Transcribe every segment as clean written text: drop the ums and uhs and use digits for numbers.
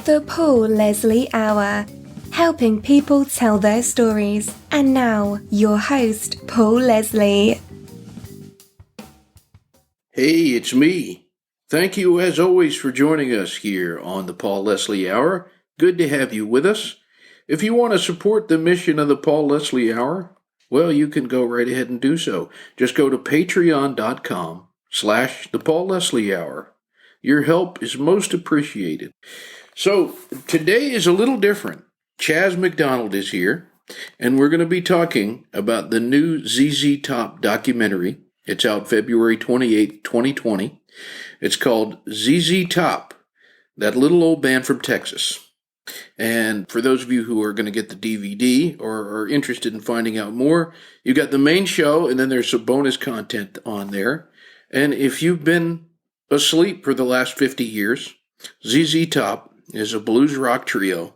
The Paul Leslie Hour, helping people tell their stories. And now, your host, Paul Leslie. Hey, it's me. Thank you, as always, for joining us here on the Paul Leslie Hour. Good to have you with us. If you want to support the mission of the Paul Leslie Hour, well, you can go right ahead and do so. Just go to patreon.com/the Paul Leslie Hour. Your help is most appreciated. So, today is a little different. Chaz McDonald is here, and we're going to be talking about the new ZZ Top documentary. It's out February 28th, 2020. It's called ZZ Top, that little old band from Texas. And for those of you who are going to get the DVD or are interested in finding out more, you got the main show, and then there's some bonus content on there. And if you've been asleep for the last 50 years, ZZ Top is a blues rock trio,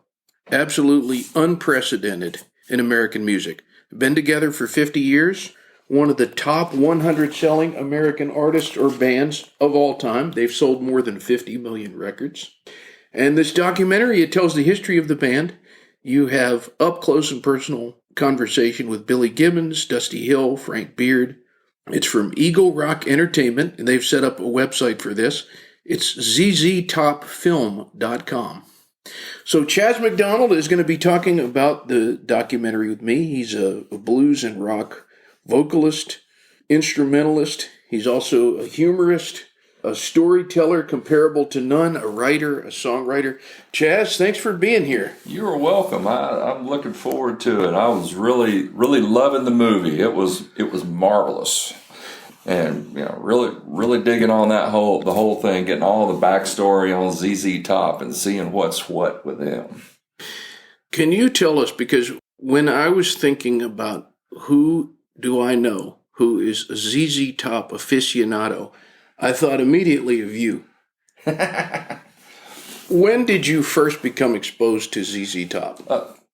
absolutely unprecedented in American music. Been together for 50 years, one of the top 100 selling American artists or bands of all time. They've sold more than 50 million records. And this documentary, it tells the history of the band. You have up close and personal conversation with Billy Gibbons, Dusty Hill, Frank Beard. It's from Eagle Rock Entertainment, and they've set up a website for this. It's zztopfilm.com. So Chaz McDonald is going to be talking about the documentary with me. He's a blues and rock vocalist, instrumentalist. He's also a humorist, a storyteller comparable to none, a writer, a songwriter. Chaz, thanks for being here. You're welcome. I'm looking forward to it. I was really loving the movie. It was marvelous, and really digging on the whole thing, getting all the backstory on ZZ Top and seeing what's what with them. Can you tell us, because when I was thinking about who do I know who is a ZZ Top aficionado, I thought immediately of you. When did you first become exposed to ZZ Top?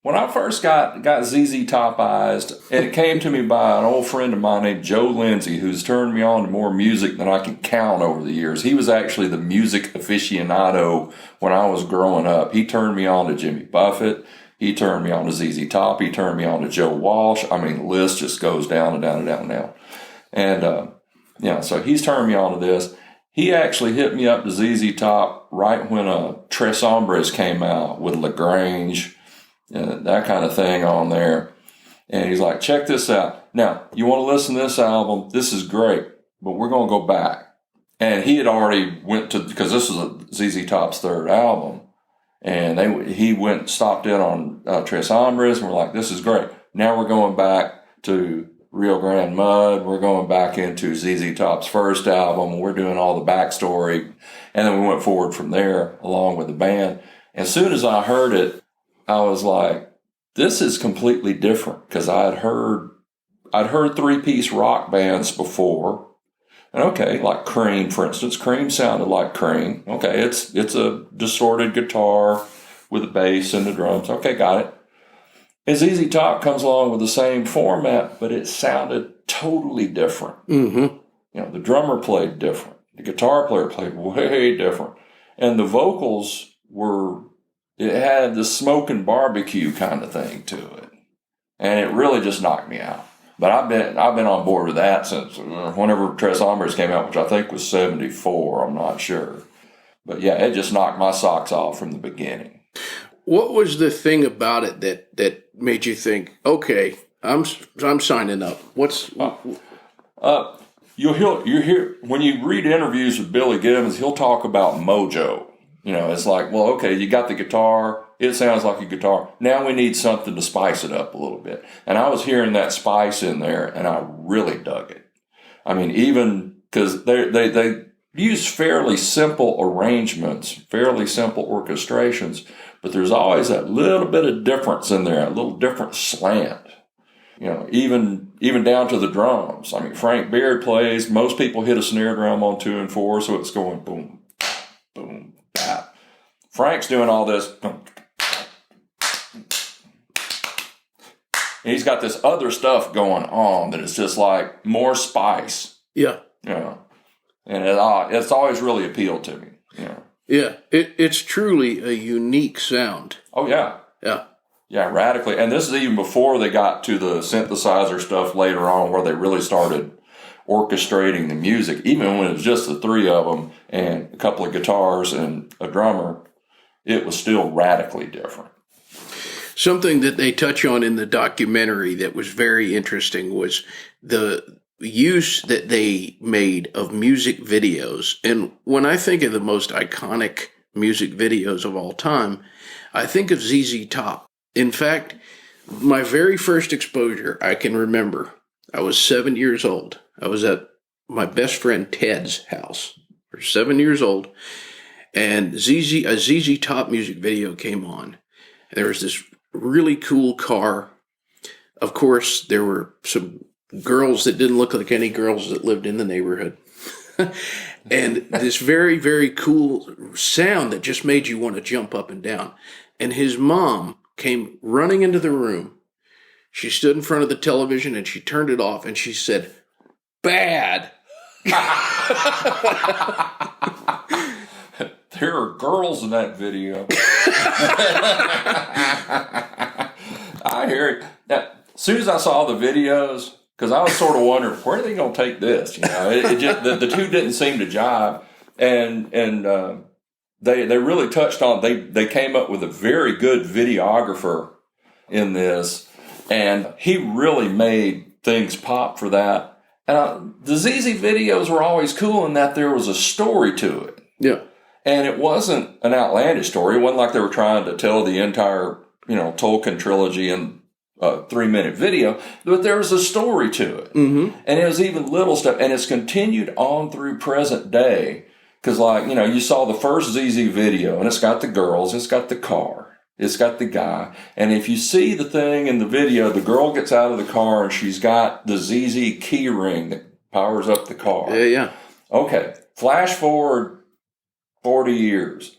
When I first got ZZ Topized, it came to me by an old friend of mine named Joe Lindsay, who's turned me on to more music than I can count over the years. He was actually the music aficionado when I was growing up. He turned me on to Jimmy Buffett. He turned me on to ZZ Top. He turned me on to Joe Walsh. I mean, the list just goes down and down and down and down. And, so he's turned me on to this. He actually hit me up to ZZ Top right when Tres Hombres came out with LaGrange, that kind of thing on there. And he's like, check this out. Now, you want to listen to this album? This is great, but we're going to go back. And he had already because this was ZZ Top's third album. And he stopped in on Tres Hombres, and we're like, this is great. Now we're going back to Rio Grande Mud. We're going back into ZZ Top's first album. We're doing all the backstory. And then we went forward from there along with the band. As soon as I heard it, I was like, this is completely different, because I'd heard three-piece rock bands before. And okay, like Cream, for instance. Cream sounded like Cream. Okay, it's a distorted guitar with a bass and the drums. Okay, got it. And ZZ Top comes along with the same format, but it sounded totally different. Mm-hmm. The drummer played different. The guitar player played way different. And the vocals it had the smoke and barbecue kind of thing to it. And it really just knocked me out. But I've been on board with that since whenever Tres Hombres came out, which I think was 1974. I'm not sure. But yeah, it just knocked my socks off from the beginning. What was the thing about it that made you think, okay, I'm signing up? You hear when you read interviews with Billy Gibbons, he'll talk about mojo. It's like, well, okay, you got the guitar. It sounds like a guitar. Now we need something to spice it up a little bit. And I was hearing that spice in there, and I really dug it. I mean, even because they use fairly simple arrangements, fairly simple orchestrations, but there's always that little bit of difference in there, a little different slant. Even down to the drums. I mean, Frank Beard plays. Most people hit a snare drum on 2 and 4, so it's going boom, boom, bap. Frank's doing all this. And he's got this other stuff going on that is just like more spice. Yeah. And it's always really appealed to me. Yeah, it's truly a unique sound. Oh, yeah. Yeah. Yeah, radically. And this is even before they got to the synthesizer stuff later on, where they really started orchestrating the music. Even when it was just the three of them and a couple of guitars and a drummer, it was still radically different. Something that they touch on in the documentary that was very interesting was the use that they made of music videos. And when I think of the most iconic music videos of all time, I think of ZZ Top. In fact, my very first exposure, I can remember, I was 7 years old. I was at my best friend Ted's house. I was 7 years old, and a ZZ Top music video came on. There was this really cool car. Of course, there were some girls that didn't look like any girls that lived in the neighborhood. And this very, very cool sound that just made you want to jump up and down. And his mom came running into the room. She stood in front of the television and she turned it off and she said, "Bad." There are girls in that video. I hear it. Now, as soon as I saw the videos, because I was sort of wondering, where are they going to take this? You know, it just, the two didn't seem to jive. And they really touched on, they came up with a very good videographer in this, and he really made things pop for that. And the ZZ videos were always cool in that there was a story to it. Yeah. And it wasn't an outlandish story. It wasn't like they were trying to tell the entire, Tolkien trilogy in a 3-minute video, but there was a story to it. Mm-hmm. And it was even little stuff, and it's continued on through present day. Because, you saw the first ZZ video, and it's got the girls, it's got the car, it's got the guy. And if you see the thing in the video, the girl gets out of the car, and she's got the ZZ key ring that powers up the car. Yeah. Okay, flash forward 40 years.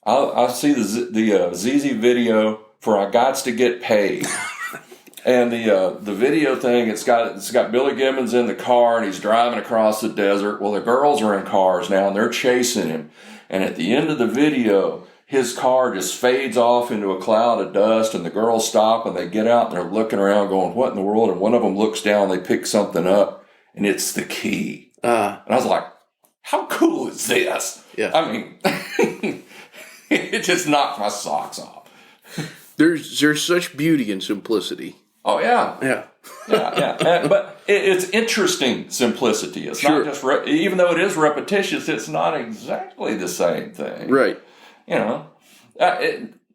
I see the ZZ video for "I Gots to Get Paid." And the video thing, it's got Billy Gibbons in the car, and he's driving across the desert. Well, the girls are in cars now, and they're chasing him. And at the end of the video, his car just fades off into a cloud of dust, and the girls stop, and they get out, and they're looking around going, what in the world? And one of them looks down, they pick something up, and it's the key. And I was like, how cool is this? Yeah. I mean, it just knocked my socks off. There's such beauty in simplicity. Oh, yeah. Yeah. Yeah. But it's interesting simplicity. It's sure. not just, even though it is repetitious, it's not exactly the same thing. Right.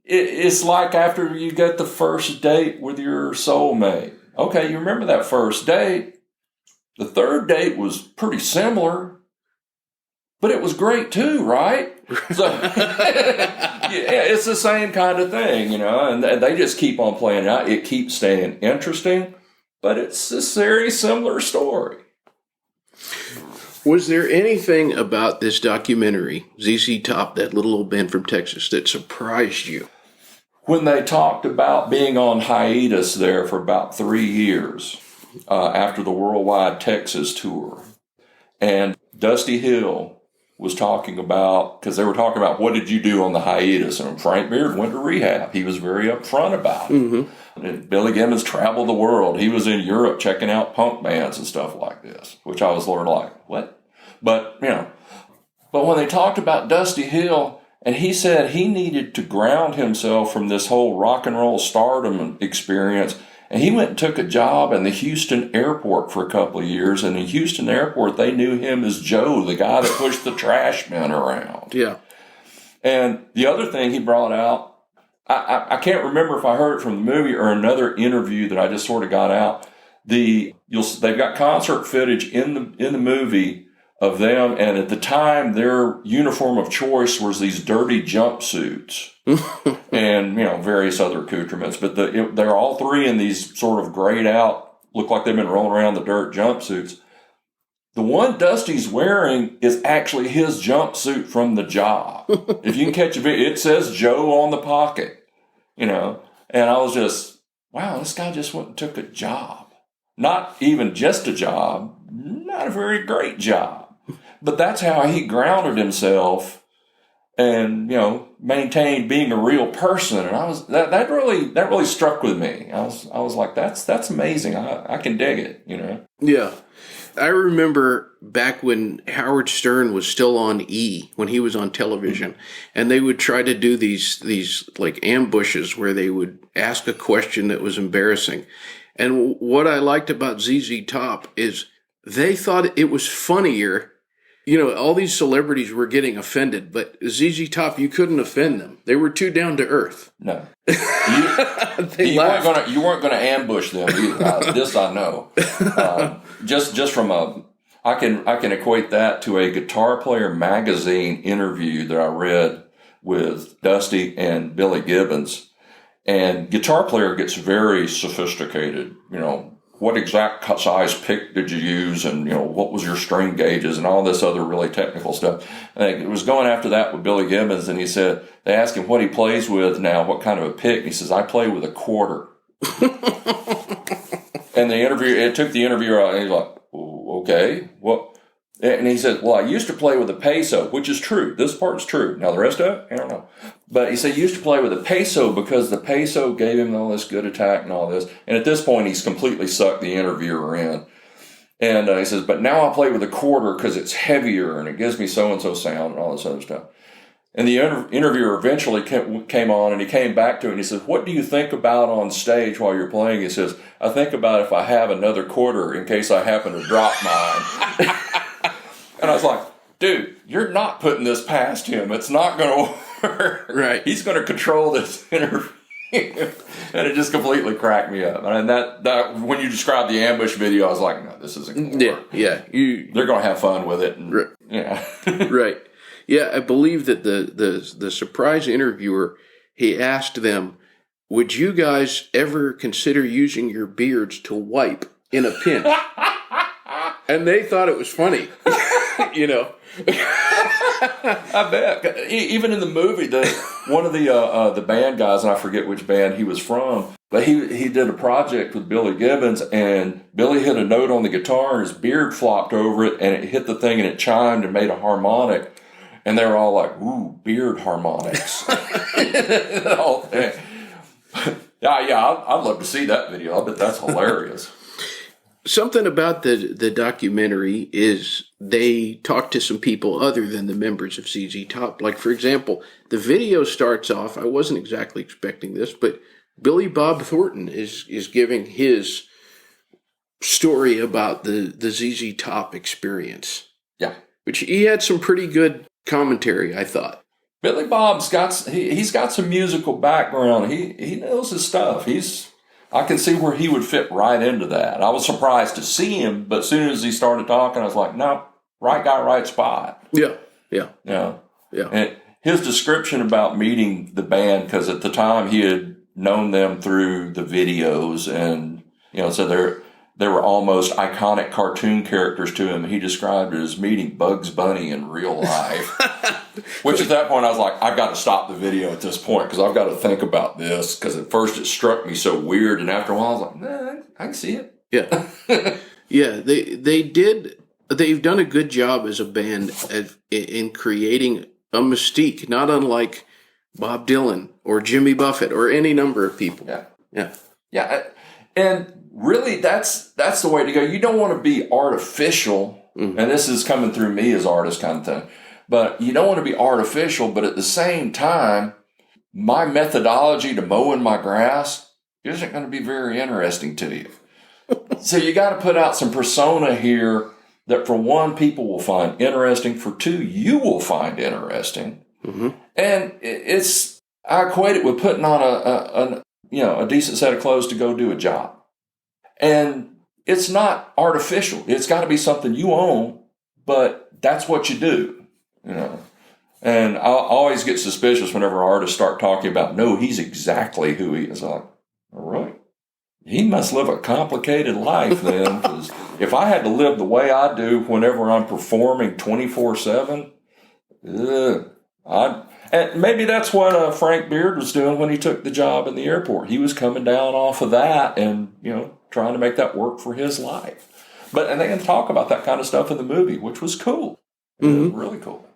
It's like after you get the first date with your soulmate. Okay, you remember that first date. The third date was pretty similar, but it was great too, right? So, yeah, it's the same kind of thing, and they just keep on playing it out. It keeps staying interesting, but it's a very similar story. Was there anything about this documentary, ZZ Top, that little old band from Texas, that surprised you? When they talked about being on hiatus there for about 3 years after the worldwide Texas tour, and Dusty Hill was talking about, because they were talking about what did you do on the hiatus, and Frank Beard went to rehab. He was very upfront about it. Mm-hmm. And Billy Gibbons traveled the world. He was in Europe checking out punk bands and stuff like this, which I was sort of like, what? But, but when they talked about Dusty Hill, and he said he needed to ground himself from this whole rock and roll stardom experience, and he went and took a job in the Houston airport for a couple of years. And in Houston airport, they knew him as Joe, the guy that pushed the trash men around. Yeah. And the other thing he brought out, I can't remember if I heard it from the movie or another interview that I just sort of got out. They've got concert footage in the movie of them, and at the time their uniform of choice was these dirty jumpsuits and various other accoutrements, but they're all three in these sort of grayed out, look like they've been rolling around the dirt jumpsuits. The one Dusty's wearing is actually his jumpsuit from the job. If you can catch a video, it says Joe on the pocket, and I was just, wow, this guy just went and took a job. Not even just a job, not a very great job. But that's how he grounded himself and maintain being a real person. And I was that really struck with me. I was like, that's amazing. I can dig it. Yeah. I remember back when Howard Stern was still on E, when he was on television, and they would try to do these like ambushes where they would ask a question that was embarrassing. And what I liked about ZZ Top is they thought it was funnier. All these celebrities were getting offended, but ZZ Top, you couldn't offend them. They were too down to earth. No. You weren't gonna ambush them either. This I know. Just from I can equate that to a Guitar Player magazine interview that I read with Dusty and Billy Gibbons. And Guitar Player gets very sophisticated, what exact size pick did you use, and what was your string gauges, and all this other really technical stuff. And it was going after that with Billy Gibbons, and he said they asked him what he plays with now, what kind of a pick. And he says, I play with a quarter. And it took the interviewer out, and he's like, okay, what? And he said, well, I used to play with a peso, which is true. This part's true. Now the rest of it, I don't know. But he said he used to play with a peso because the peso gave him all this good attack and all this. And at this point, he's completely sucked the interviewer in. And he says, but now I play with a quarter because it's heavier and it gives me so-and-so sound and all this other stuff. And the interviewer eventually came on, and he came back to it, and he says, what do you think about on stage while you're playing? He says, I think about if I have another quarter in case I happen to drop mine. And I was like, dude, you're not putting this past him. It's not going to work. Right. He's going to control this interview. And it just completely cracked me up. And that when you described the ambush video, I was like, no, this isn't going to work. Yeah. They're going to have fun with it. And, right. Yeah. Right. Yeah, I believe that the surprise interviewer, he asked them, would you guys ever consider using your beards to wipe in a pinch? And they thought it was funny. I bet. Even in the movie, one of the band guys, and I forget which band he was from, but he did a project with Billy Gibbons, and Billy hit a note on the guitar, and his beard flopped over it, and it hit the thing, and it chimed and made a harmonic. And they were all like, ooh, beard harmonics. The whole thing. Yeah, I'd love to see that video. I bet that's hilarious. Something about the documentary is they talk to some people other than the members of ZZ Top. Like, for example, the video starts off, I wasn't exactly expecting this, but Bob Thornton is giving his story about the ZZ Top experience. Yeah. Which he had some pretty good commentary, I thought. Billy Bob's got some musical background. He knows his stuff. I can see where he would fit right into that. I was surprised to see him, but as soon as he started talking, I was like, no, right guy, right spot. Yeah. And his description about meeting the band, because at the time he had known them through the videos, and so they were almost iconic cartoon characters to him. He described it as meeting Bugs Bunny in real life. Which at that point I was like, I've got to stop the video at this point because I've got to think about this. Because at first it struck me so weird, and after a while I was like, nah, I can see it. Yeah. Yeah, they've done a good job as a band in creating a mystique, not unlike Bob Dylan or Jimmy Buffett or any number of people. Yeah. And really, that's the way to go. You don't want to be artificial, and this is coming through me as artist kind of thing, but you don't want to be artificial, but at the same time, my methodology to mowing my grass isn't going to be very interesting to you. So you got to put out some persona here that, for one, people will find interesting, for two, you will find interesting. Mm-hmm. And I equate it with putting on a decent set of clothes to go do a job. And it's not artificial. It's got to be something you own, but that's what you do, And I always get suspicious whenever artists start talking about, no, he's exactly who he is. I'm like, all right. He must live a complicated life then, because if I had to live the way I do whenever I'm performing 24/7, and maybe that's what Frank Beard was doing when he took the job in the airport. He was coming down off of that and, trying to make that work for his life. And they can talk about that kind of stuff in the movie, which was cool. Mm-hmm. Really cool.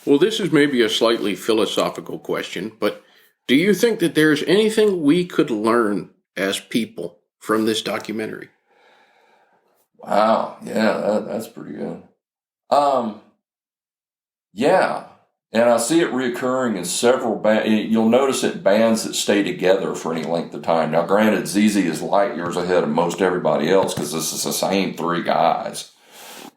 Well, this is maybe a slightly philosophical question, but do you think that there's anything we could learn as people from this documentary? Wow, yeah, that's pretty good. Yeah, and I see it reoccurring in several bands. You'll notice it bands that stay together for any length of time. Now, granted, ZZ is light years ahead of most everybody else because this is the same three guys.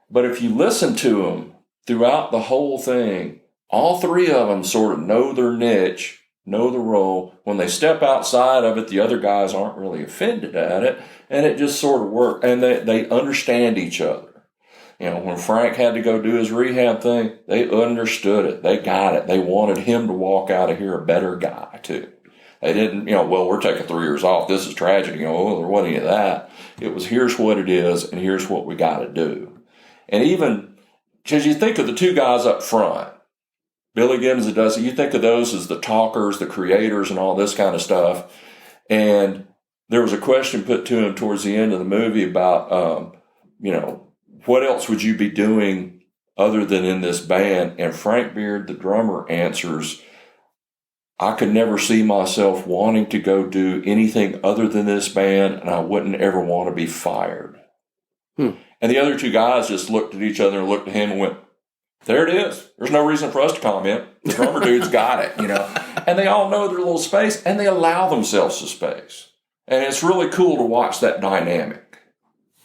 But if you listen to them throughout the whole thing, all three of them sort of know their niche, know the role. When they step outside of it, the other guys aren't really offended at it, and it just sort of works. And they understand each other. You know, when Frank had to go do his rehab thing, they understood it. They got it. They wanted him to walk out of here a better guy, too. They didn't, well, we're taking 3 years off. This is tragedy. There wasn't any of that. It was, here's what it is, and here's what we got to do. And even, because you think of the two guys up front, Billy Gibbons and Dusty, you think of those as the talkers, the creators, and all this kind of stuff. And there was a question put to him towards the end of the movie about, what else would you be doing other than in this band? And Frank Beard, the drummer, answers, I could never see myself wanting to go do anything other than this band, and I wouldn't ever want to be fired. And the other two guys just looked at each other and looked at him and went, there it is. There's no reason for us to comment. The drummer dude's got it, And they all know their little space, and they allow themselves the space. And it's really cool to watch that dynamic,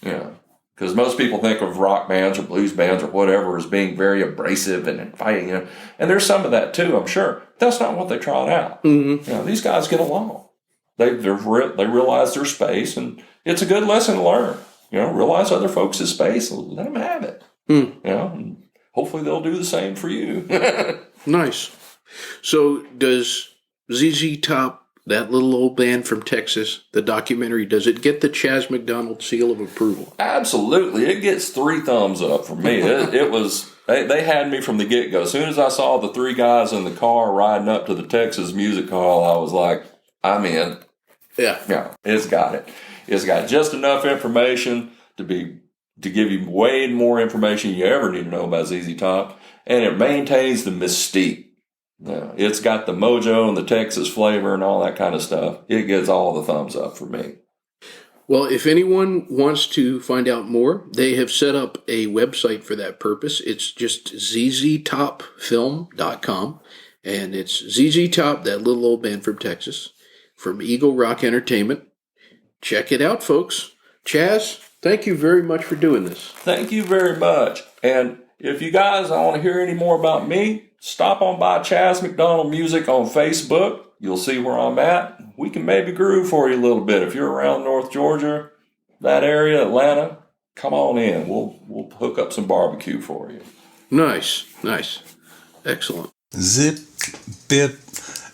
because most people think of rock bands or blues bands or whatever as being very abrasive and fighting, And there's some of that too, I'm sure. That's not what they trot out. Mm-hmm. These guys get along. They realize their space, and it's a good lesson to learn. Realize other folks' space, let them have it. And hopefully they'll do the same for you. Nice. So does ZZ Top, that little old band from Texas, the documentary, does it get the Chaz McDonald seal of approval? Absolutely. It gets 3 thumbs up from me. It was, they had me from the get-go. As soon as I saw the 3 guys in the car riding up to the Texas Music Hall, I was like, I'm in. Yeah, it's got it. It's got just enough information to give you way more information you ever need to know about ZZ Top, and it maintains the mystique. It's got the mojo and the Texas flavor and all that kind of stuff. It gets all the thumbs up for me. Well, if anyone wants to find out more, they have set up a website for that purpose. It's just zztopfilm.com, and it's ZZ Top, that little old band from Texas, from Eagle Rock Entertainment. Check it out, folks. Chaz, thank you very much for doing this. Thank you very much. And if you guys want to hear any more about me, stop on by Chaz McDonald Music on Facebook. You'll see where I'm at. We can maybe groove for you a little bit. If you're around North Georgia, that area, Atlanta, come on in. We'll hook up some barbecue for you. Nice. Excellent. Zip, bip,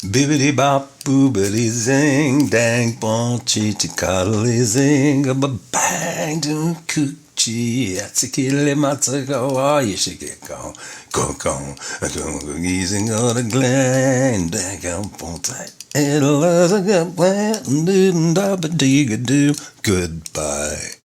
bibbidi bop, boobity zing, dang, bon, chichi, cuddly zing, a bang, do coochie, atsikili, matsako, oh, you should get gone, go, easing on the gland, dang, bon, tight, it'll, a good plan, do, goodbye.